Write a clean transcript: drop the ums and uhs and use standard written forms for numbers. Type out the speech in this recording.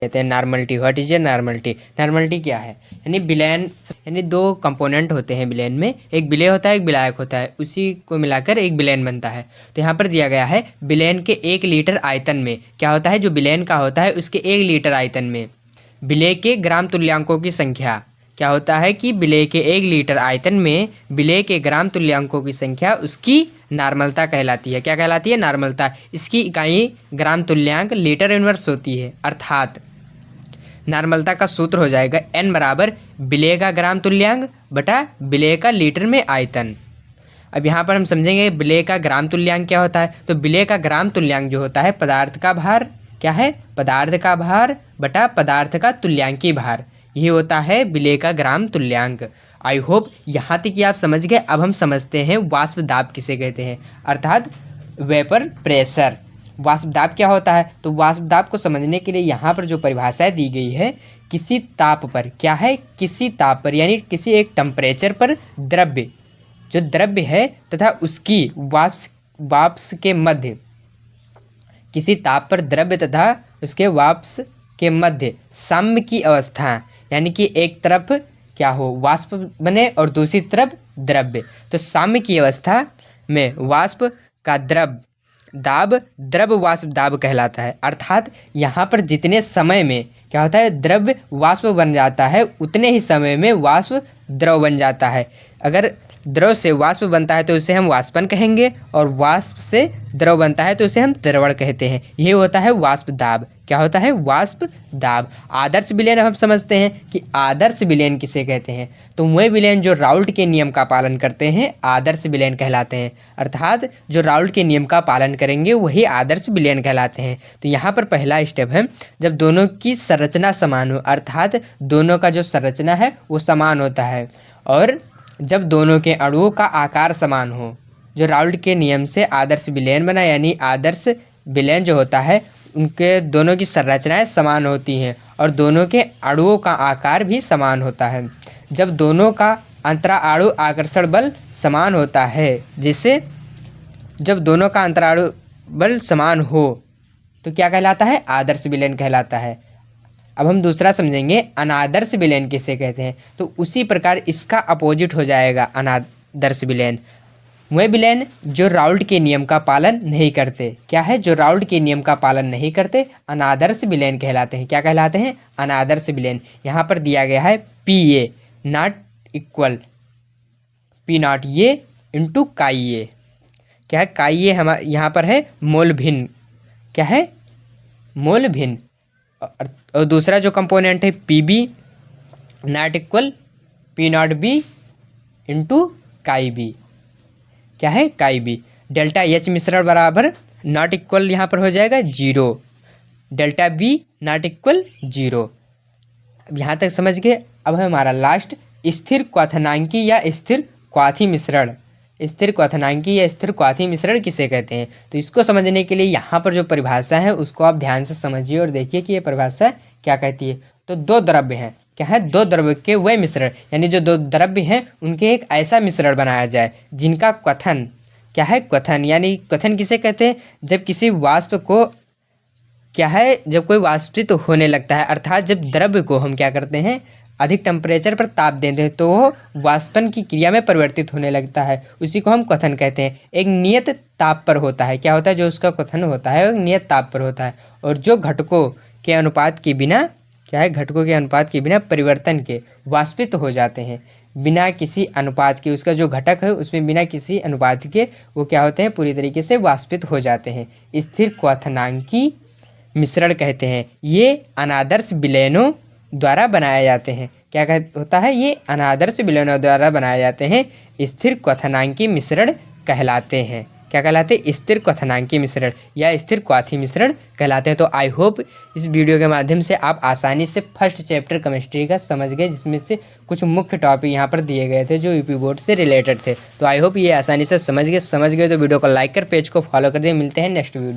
कहते हैं normality. What is a normality? Normality क्या है? यानी विलेन, यानी दो कंपोनेंट होते हैं विलेन में, एक विलेय होता है, एक विलायक होता है, उसी को मिलाकर एक विलेन बनता है। तो यहाँ पर दिया गया है विलेन के 1 लीटर आयतन में क्या होता है, जो विलेन का होता है उसके 1 लीटर आयतन में विलेय के ग्राम तुल्यांकों की संख्या क्या होता है कि विलेय के 1 लीटर आयतन में विलेय के ग्राम तुल्यांकों की संख्या उसकी नॉर्मलता कहलाती है। क्या कहलाती है? नॉर्मलता। इसकी इकाई ग्राम तुल्यांक लीटर इनवर्स होती है, अर्थात नॉर्मलता का सूत्र हो जाएगा n बराबर विलेय का ग्राम तुल्यांक बटा विलेय का लीटर में आयतन। अब यहाँ पर हम समझेंगे विलेय का ग्राम तुल्यांक क्या होता है। तो विलेय का ग्राम तुल्यांक जो होता है पदार्थ का भार, क्या है? पदार्थ का भार बटा पदार्थ का तुल्यांकी भार, ये होता है विलेय का ग्राम तुल्यांक। आई होप यहाँ तक कि आप समझ गए। अब हम समझते हैं वाष्प दाब किसे कहते हैं, अर्थात वेपर प्रेशर। वाष्प दाब क्या होता है? तो वाष्प दाब को समझने के लिए यहाँ पर जो परिभाषाएं दी गई है, किसी ताप पर, क्या है? किसी ताप पर, यानी किसी एक टेम्परेचर पर द्रव्य, जो द्रव्य है तथा उसकी वाष्प के मध्य, किसी ताप पर द्रव्य तथा उसके वाष्प के मध्य साम्य की अवस्था, यानी कि एक तरफ क्या हो वाष्प बने और दूसरी तरफ द्रव्य, तो साम्य की अवस्था में वाष्प का दाब द्रव वाष्प दाब कहलाता है। अर्थात यहाँ पर जितने समय में क्या होता है द्रव्य वाष्प बन जाता है, उतने ही समय में वाष्प द्रव बन जाता है। अगर द्रव से वाष्प बनता है तो उसे हम वाष्पन कहेंगे, और वाष्प से द्रव बनता है तो उसे हम द्रवण कहते हैं। ये होता है वाष्प दाब। क्या होता है? वाष्प दाब। आदर्श विलयन हम समझते हैं कि आदर्श विलयन किसे कहते हैं। तो वह विलयन जो राउल्ट के नियम का पालन करते हैं आदर्श विलयन कहलाते हैं। अर्थात जो राउल्ट के नियम का पालन करेंगे वही आदर्श विलयन कहलाते हैं। तो यहाँ पर पहला स्टेप है जब दोनों की संरचना समान हो, अर्थात दोनों का जो संरचना है वो समान होता है, और जब दोनों के अणुओं का आकार समान हो, जो राउल्ट के नियम से आदर्श विलयन बना, यानी आदर्श विलयन जो होता है उनके दोनों की संरचनाएं समान होती हैं और दोनों के अणुओं का आकार भी समान होता है। जब दोनों का अंतराणु आकर्षण बल समान होता है, जिसे जब दोनों का अंतराणु बल समान हो तो क्या कहलाता है? आदर्श विलयन कहलाता है। अब हम दूसरा समझेंगे अनादर्श विलयन किसे कहते हैं। तो उसी प्रकार इसका अपोजिट हो जाएगा अनादर्श विलयन। वह विलयन जो राउल्ट के नियम का पालन नहीं करते, क्या है? जो राउल्ट के नियम का पालन नहीं करते अनादर्श विलयन कहलाते हैं। क्या कहलाते हैं? अनादर्श विलयन। यहाँ पर दिया गया है PA not equal P not ये इंटू काई ए। क्या है? काई ए हमारे यहाँ पर है मोल भिन्न। क्या है? मोल भिन्न। और दूसरा जो कंपोनेंट है PB not equal P not be into काई बी। क्या है? काई बी। डेल्टा H मिश्रण बराबर नॉट इक्वल यहाँ पर हो जाएगा 0, डेल्टा B नॉट इक्वल 0। अब यहाँ तक समझ गए। अब है हमारा लास्ट स्थिर क्वथनांकी या स्थिर क्वाथी मिश्रण। स्थिर क्वथनांकी या स्थिर क्वाथी मिश्रण किसे कहते हैं? तो इसको समझने के लिए यहाँ पर जो परिभाषा है उसको आप ध्यान से समझिए और देखिए कि ये परिभाषा क्या कहती है। तो दो द्रव्य हैं, क्या है? दो द्रव्य के वह मिश्रण, यानी जो दो द्रव्य हैं उनके एक ऐसा मिश्रण बनाया जाए जिनका क्वथन, क्या है? क्वथन, यानी क्वथन किसे कहते हैं? जब किसी वाष्प को क्या है, जब कोई वाष्पित होने लगता है, अर्थात जब द्रव्य को हम क्या करते हैं अधिक टेम्परेचर पर ताप देते हैं तो वो वाष्पन की क्रिया में परिवर्तित होने लगता है, उसी को हम क्वथन कहते हैं। एक नियत ताप पर होता है, क्या होता है? जो उसका क्वथन होता है वो नियत ताप पर होता है, और जो घटकों के अनुपात के बिना, क्या है? घटकों के अनुपात के बिना परिवर्तन के वाष्पित हो जाते हैं, बिना किसी अनुपात के, उसका जो घटक है उसमें बिना किसी अनुपात के वो क्या होते हैं? पूरी तरीके से वाष्पित हो जाते हैं। स्थिर क्वथनांकी मिश्रण कहते हैं। ये अनादर्श विलयनों द्वारा बनाए जाते हैं। क्या होता है? ये अनादर्श विलयनों द्वारा बनाए जाते हैं, स्थिर क्वथनांकी मिश्रण कहलाते हैं। क्या कहलाते हैं? स्थिर क्वथनांकी मिश्रण या स्थिर क्वाथी मिश्रण कहलाते हैं। तो आई होप इस वीडियो के माध्यम से आप आसानी से फर्स्ट चैप्टर केमिस्ट्री का समझ गए, जिसमें से कुछ मुख्य टॉपिक यहाँ पर दिए गए थे जो यूपी बोर्ड से रिलेटेड थे। तो आई होप ये आसानी से समझ गए तो वीडियो को लाइक कर पेज को फॉलो कर दिए। मिलते हैं नेक्स्ट वीडियो।